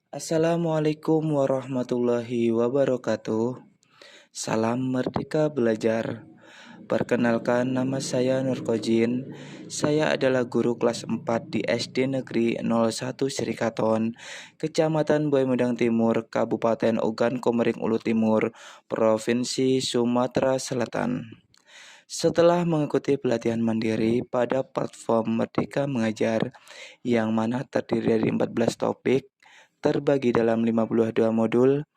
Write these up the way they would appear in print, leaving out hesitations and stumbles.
Assalamualaikum warahmatullahi wabarakatuh. Salam Merdeka Belajar. Perkenalkan, nama saya Nurkojin. Saya adalah guru kelas 4 di SD Negeri 01 Srikaton, Kecamatan Boemudang Timur, Kabupaten Ogan Komering Ulu Timur, Provinsi Sumatera Selatan. Setelah mengikuti pelatihan mandiri pada platform Merdeka Mengajar yang mana terdiri dari 14 topik, terbagi dalam 52 modul.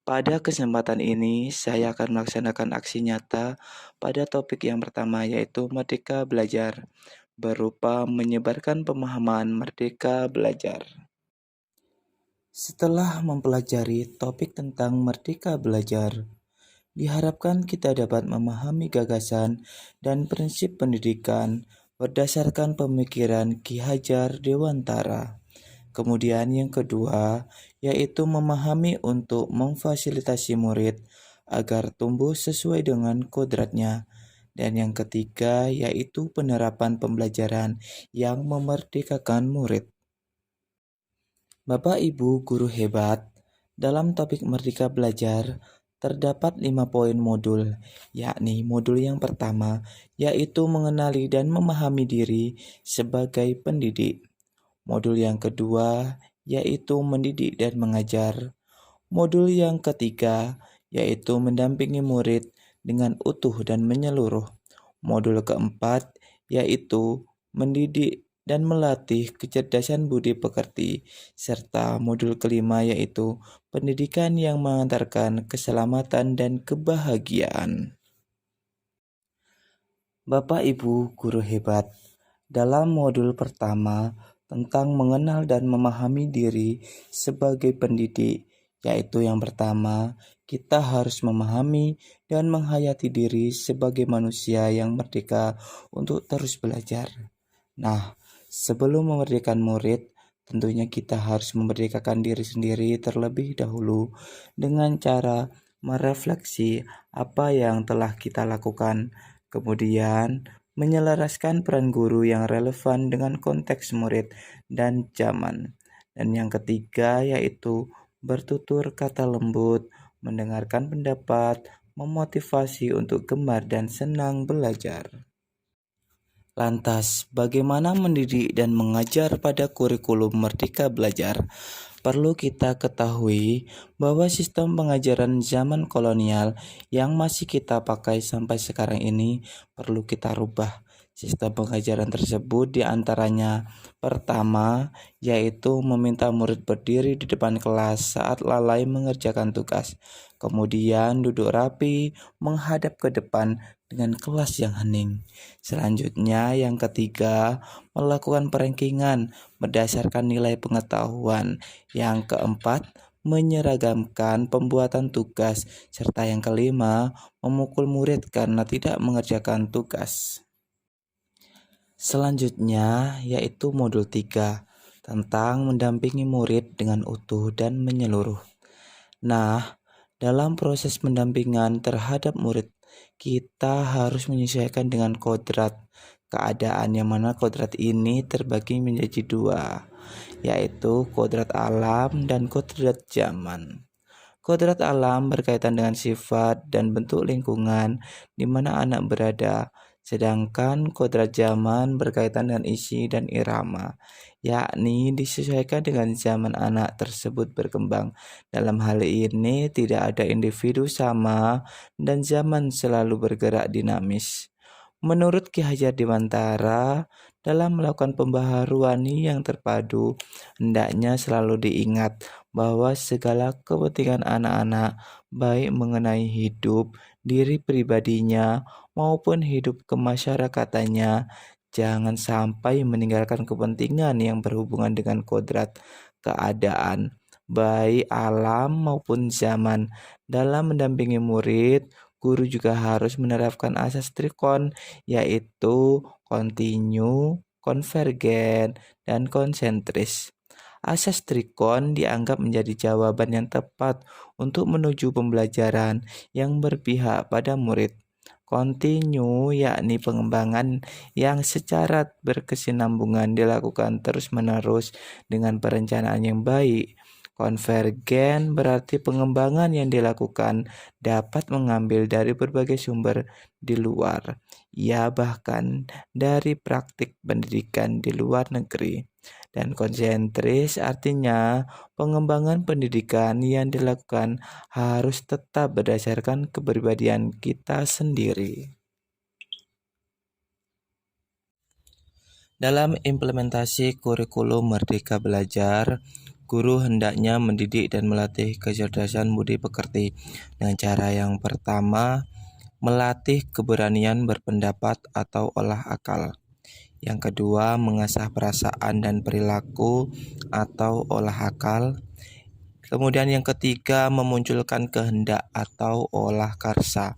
Pada kesempatan ini, saya akan melaksanakan aksi nyata pada topik yang pertama, yaitu Merdeka Belajar, berupa menyebarkan pemahaman Merdeka Belajar. Setelah mempelajari topik tentang Merdeka Belajar, diharapkan kita dapat memahami gagasan dan prinsip pendidikan berdasarkan pemikiran Ki Hajar Dewantara. Kemudian yang kedua, yaitu memahami untuk memfasilitasi murid agar tumbuh sesuai dengan kodratnya. Dan yang ketiga, yaitu penerapan pembelajaran yang memerdekakan murid. Bapak Ibu guru hebat, dalam topik Merdeka Belajar terdapat 5 poin modul, yakni modul yang pertama, yaitu mengenali dan memahami diri sebagai pendidik. Modul yang kedua, yaitu mendidik dan mengajar. Modul yang ketiga, yaitu mendampingi murid dengan utuh dan menyeluruh. Modul keempat, yaitu mendidik dan melatih kecerdasan budi pekerti. Serta modul kelima, yaitu pendidikan yang mengantarkan keselamatan dan kebahagiaan. Bapak Ibu guru hebat, dalam modul pertama tentang mengenal dan memahami diri sebagai pendidik, yaitu yang pertama, kita harus memahami dan menghayati diri sebagai manusia yang merdeka untuk terus belajar. Nah, sebelum memerdekakan murid, tentunya kita harus memerdekakan diri sendiri terlebih dahulu dengan cara merefleksi apa yang telah kita lakukan, kemudian menyelaraskan peran guru yang relevan dengan konteks murid dan zaman. Dan yang ketiga, yaitu bertutur kata lembut, mendengarkan pendapat, memotivasi untuk gemar dan senang belajar. Lantas, bagaimana mendidik dan mengajar pada kurikulum Merdeka Belajar? Perlu kita ketahui bahwa sistem pengajaran zaman kolonial yang masih kita pakai sampai sekarang ini perlu kita rubah. Sistem pengajaran tersebut diantaranya pertama, yaitu meminta murid berdiri di depan kelas saat lalai mengerjakan tugas. Kemudian duduk rapi, menghadap ke depan dengan kelas yang hening. Selanjutnya yang ketiga, melakukan perankingan berdasarkan nilai pengetahuan. Yang keempat, menyeragamkan pembuatan tugas. Serta yang kelima, memukul murid karena tidak mengerjakan tugas. Selanjutnya yaitu modul 3 tentang mendampingi murid dengan utuh dan menyeluruh. Nah, dalam proses pendampingan terhadap murid, kita harus menyesuaikan dengan kodrat keadaan, yang mana kodrat ini terbagi menjadi 2, yaitu kodrat alam dan kodrat zaman. Kodrat alam berkaitan dengan sifat dan bentuk lingkungan di mana anak berada, sedangkan kodrat zaman berkaitan dengan isi dan irama, yakni disesuaikan dengan zaman anak tersebut berkembang. Dalam hal ini tidak ada individu sama dan zaman selalu bergerak dinamis. Menurut Ki Hajar Dewantara, dalam melakukan pembaharuan yang terpadu, hendaknya selalu diingat bahwa segala kepentingan anak-anak, baik mengenai hidup, diri pribadinya, maupun hidup kemasyarakatannya, jangan sampai meninggalkan kepentingan yang berhubungan dengan kodrat keadaan, baik alam maupun zaman. Dalam mendampingi murid, guru juga harus menerapkan asas trikon, yaitu kontinu, konvergen, dan konsentris. Asas trikon dianggap menjadi jawaban yang tepat untuk menuju pembelajaran yang berpihak pada murid. Kontinu yakni pengembangan yang secara berkesinambungan dilakukan terus-menerus dengan perencanaan yang baik. Konvergen berarti pengembangan yang dilakukan dapat mengambil dari berbagai sumber di luar, ya bahkan dari praktik pendidikan di luar negeri. Dan konsentris artinya pengembangan pendidikan yang dilakukan harus tetap berdasarkan kepribadian kita sendiri. Dalam implementasi kurikulum Merdeka Belajar, guru hendaknya mendidik dan melatih kecerdasan budi pekerti dengan cara yang pertama, melatih keberanian berpendapat atau olah akal. Yang kedua, mengasah perasaan dan perilaku atau olah akal. Kemudian yang ketiga, memunculkan kehendak atau olah karsa.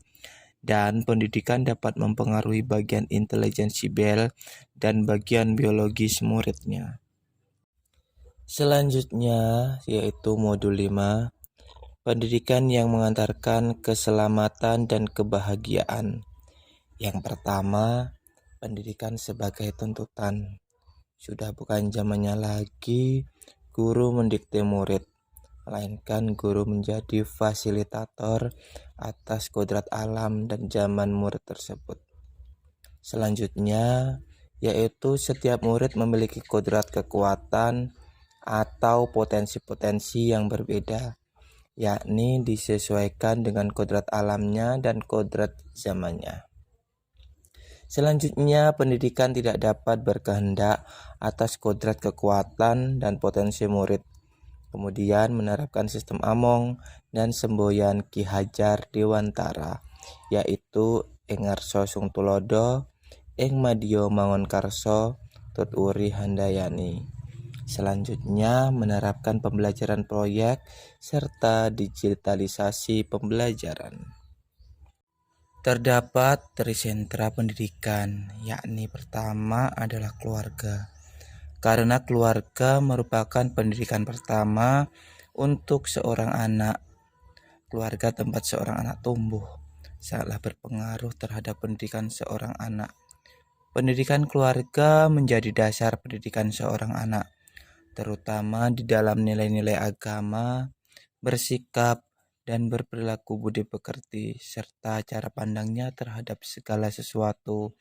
Dan pendidikan dapat mempengaruhi bagian intelijensi Bell dan bagian biologis muridnya. Selanjutnya yaitu modul 5, pendidikan yang mengantarkan keselamatan dan kebahagiaan. Yang pertama, pendidikan sebagai tuntutan. Sudah bukan zamannya lagi guru mendikte murid, melainkan guru menjadi fasilitator atas kodrat alam dan zaman murid tersebut. Selanjutnya, yaitu setiap murid memiliki kodrat kekuatan atau potensi-potensi yang berbeda, yakni disesuaikan dengan kodrat alamnya dan kodrat zamannya. Selanjutnya, pendidikan tidak dapat berkehendak atas kodrat kekuatan dan potensi murid. Kemudian menerapkan sistem Among dan semboyan Ki Hajar Dewantara, yaitu ing ngarsa sung tulodo, ing madya mangun karsa, tut uri handayani. Selanjutnya menerapkan pembelajaran proyek serta digitalisasi pembelajaran. Terdapat trisentra pendidikan, yakni pertama adalah keluarga. Karena keluarga merupakan pendidikan pertama untuk seorang anak. Keluarga tempat seorang anak tumbuh sangatlah berpengaruh terhadap pendidikan seorang anak. Pendidikan keluarga menjadi dasar pendidikan seorang anak, terutama di dalam nilai-nilai agama, bersikap, dan berperilaku budi pekerti, serta cara pandangnya terhadap segala sesuatu.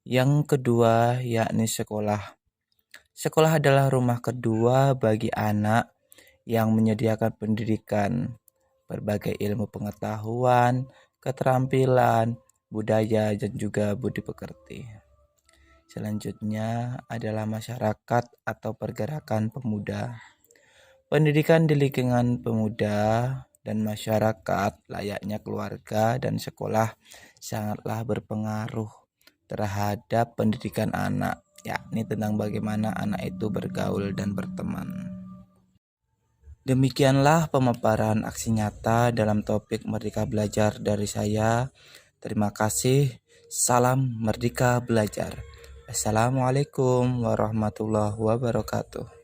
Yang kedua yakni sekolah. Sekolah adalah rumah kedua bagi anak yang menyediakan pendidikan, berbagai ilmu pengetahuan, keterampilan, budaya, dan juga budi pekerti. Selanjutnya adalah masyarakat atau pergerakan pemuda. Pendidikan di lingkungan pemuda dan masyarakat layaknya keluarga dan sekolah sangatlah berpengaruh terhadap pendidikan anak, yakni tentang bagaimana anak itu bergaul dan berteman. Demikianlah pemaparan aksi nyata dalam topik Merdeka Belajar dari saya. Terima kasih. Salam Merdeka Belajar. Assalamualaikum warahmatullahi wabarakatuh.